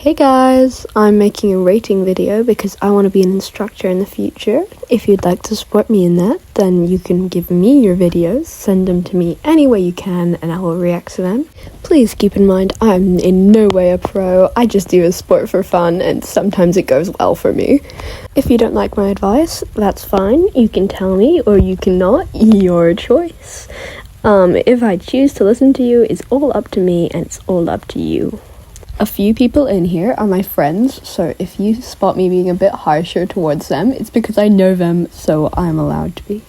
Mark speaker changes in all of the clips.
Speaker 1: Hey guys, I'm making a rating video because I want to be an instructor in the future. If you'd like to support me in that, then you can give me your videos, send them to me any way you can, and I will react to them. Please keep in mind, I'm in no way a pro. I just do a sport for fun, and sometimes it goes well for me. If you don't like my advice, that's fine. You can tell me, or you cannot. Your choice. If I choose to listen to you, it's all up to me, and it's all up to you. A few people in here are my friends, so if you spot me being a bit harsher towards them, it's because I know them, so I'm allowed to be.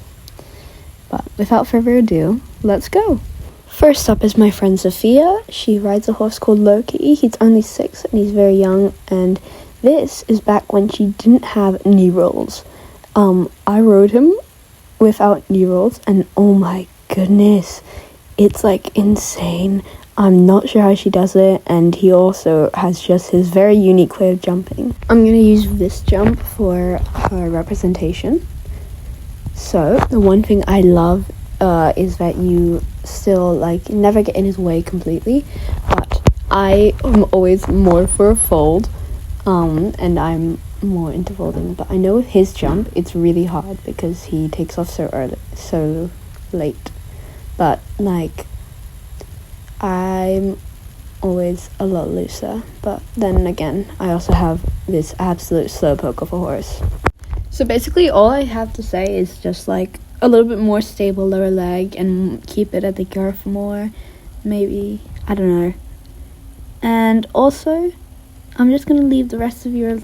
Speaker 1: But without further ado, let's go! First up is my friend Sophia. She rides a horse called Loki. He's only 6 and he's very young, and this is back when she didn't have knee rolls. I rode him without knee rolls, and oh my goodness, it's like insane. I'm not sure how she does it, and he also has just his very unique way of jumping. I'm going to use this jump for her representation. So, the one thing I love is that you still, never get in his way completely, but I am always more for a fold, and I'm more into folding, but I know with his jump, it's really hard because he takes off so late, but, I'm always a lot looser, but then again, I also have this absolute slowpoke of a horse. So basically all I have to say is just a little bit more stable lower leg and keep it at the girth more, maybe, I don't know. And also, I'm just going to leave the rest of your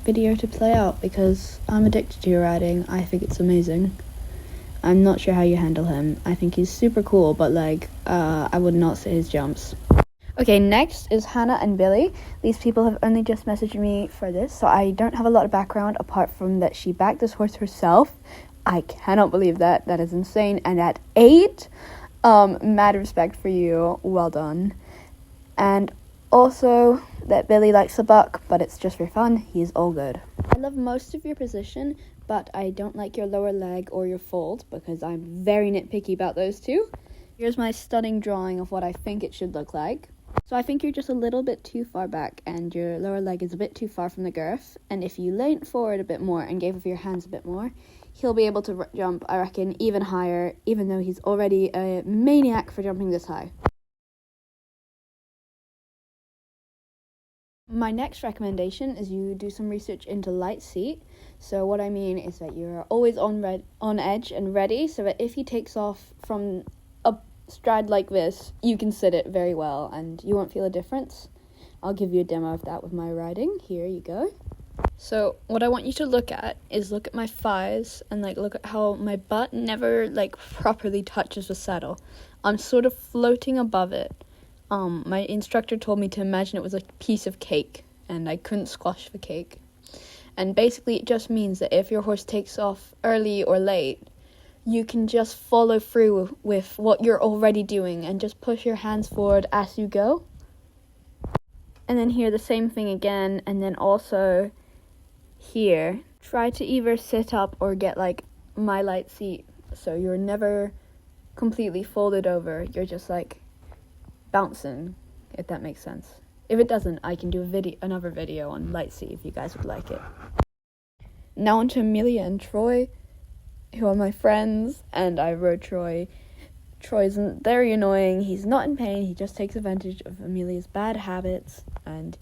Speaker 1: video to play out because I'm addicted to your riding. I think it's amazing. I'm not sure how you handle him. I think he's super cool, but I would not say his jumps. Okay, next is Hannah and Billy. These people have only just messaged me for this, so I don't have a lot of background apart from that she backed this horse herself. I cannot believe that. That is insane. And at 8, mad respect for you. Well done. And also that Billy likes the buck, but it's just for fun. He's all good. I love most of your position, but I don't like your lower leg or your fold because I'm very nitpicky about those two. Here's my stunning drawing of what I think it should look like. So I think you're just a little bit too far back and your lower leg is a bit too far from the girth. And if you leaned forward a bit more and gave with your hands a bit more, he'll be able to jump, I reckon, even higher, even though he's already a maniac for jumping this high. My next recommendation is you do some research into light seat. So what I mean is that you're always on edge and ready, so that if he takes off from a stride like this, you can sit it very well and you won't feel a difference. I'll give you a demo of that with my riding. Here you go. So what I want you to look at is look at my thighs and look at how my butt never properly touches the saddle. I'm sort of floating above it. My instructor told me to imagine it was a piece of cake, and I couldn't squash the cake. And basically it just means that if your horse takes off early or late, you can just follow through with what you're already doing and just push your hands forward as you go. And then here the same thing again, and then also here, try to either sit up or get my light seat, so you're never completely folded over, you're just bouncing, if that makes sense. If it doesn't, I can do another video on light seat if you guys would like it. Now on to Amelia and Troy, who are my friends, and I rode Troy. Troy's very annoying. He's not in pain. He just takes advantage of Amelia's bad habits and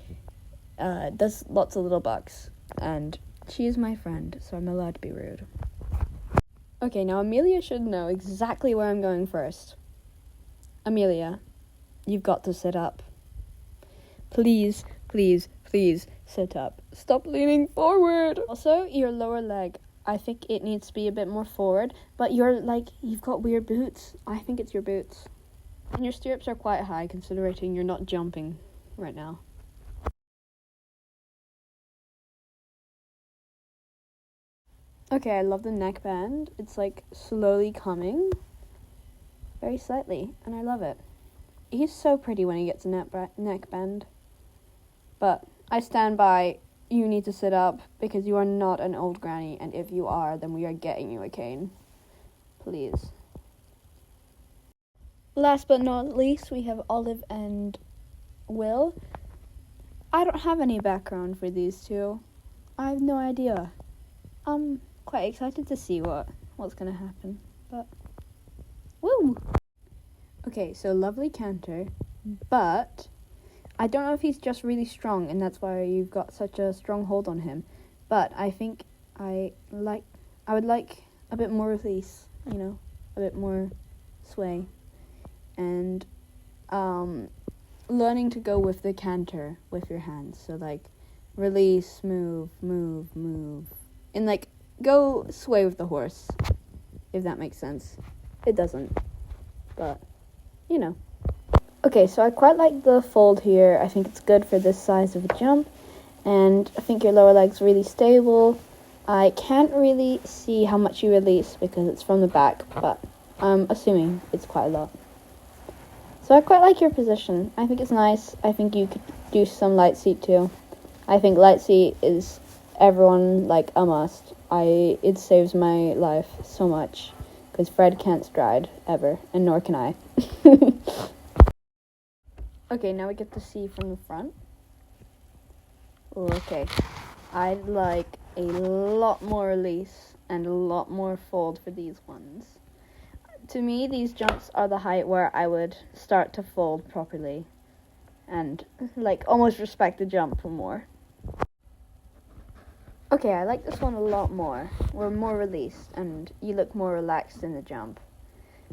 Speaker 1: does lots of little bucks. And she is my friend, so I'm allowed to be rude. Okay, now Amelia should know exactly where I'm going first. Amelia, you've got to sit up. Please, please, please sit up. Stop leaning forward. Also, your lower leg, I think it needs to be a bit more forward, but you've got weird boots. I think it's your boots. And your stirrups are quite high, considering you're not jumping right now. Okay, I love the neckband. It's slowly coming. Very slightly, and I love it. He's so pretty when he gets a neckband. But I stand by, you need to sit up because you are not an old granny, and if you are, then we are getting you a cane. Please. Last but not least, we have Olive and Will. I don't have any background for these two. I have no idea. I'm quite excited to see what's gonna happen, but woo! Okay, so lovely canter, but I don't know if he's just really strong and that's why you've got such a strong hold on him, but I think I would like a bit more release, you know, a bit more sway, and learning to go with the canter with your hands. So like release, move, move, move, and like go sway with the horse, if that makes sense. It doesn't, but you know. Okay, so I quite like the fold here. I think it's good for this size of a jump, and I think your lower leg's really stable. I can't really see how much you release because it's from the back, but I'm assuming it's quite a lot. So I quite like your position. I think it's nice. I think you could do some light seat too. I think light seat is everyone like a must. It saves my life so much because Fred can't stride ever, and nor can I. Okay, now we get to see from the front. Okay, I'd like a lot more release and a lot more fold for these ones. To me, these jumps are the height where I would start to fold properly and like almost respect the jump more. Okay, I like this one a lot more. We're more released and you look more relaxed in the jump.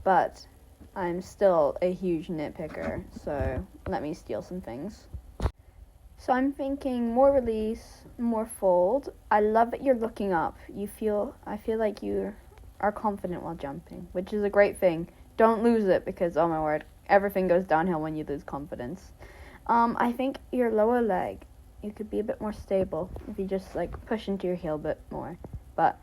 Speaker 1: But I'm still a huge nitpicker, so let me steal some things. So I'm thinking more release, more fold. I love that you're looking up. I feel like you are confident while jumping, which is a great thing. Don't lose it because, oh my word, everything goes downhill when you lose confidence. I think your lower leg, you could be a bit more stable if you just like push into your heel a bit more. But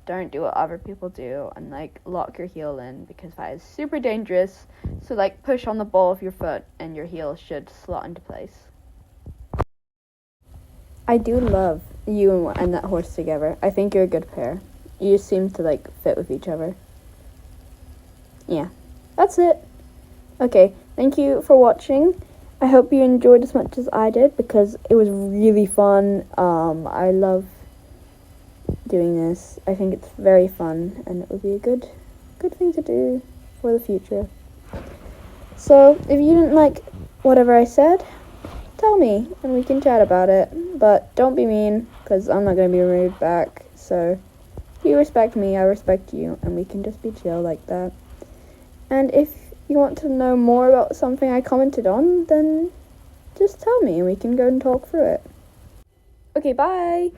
Speaker 1: don't do what other people do and like lock your heel in because that is super dangerous. So like push on the ball of your foot and your heel should slot into place. I do love you and that horse together. I think you're a good pair. You seem to like fit with each other. Yeah, that's it. Okay, thank you for watching. I hope you enjoyed as much as I did because it was really fun. I love doing this. I think it's very fun and it would be a good thing to do for the future. So if you didn't like whatever I said, tell me and we can chat about it, but don't be mean because I'm not going to be rude back. So you respect me, I respect you, and we can just be chill like that. And if you want to know more about something I commented on, then just tell me and we can go and talk through it. Okay, bye!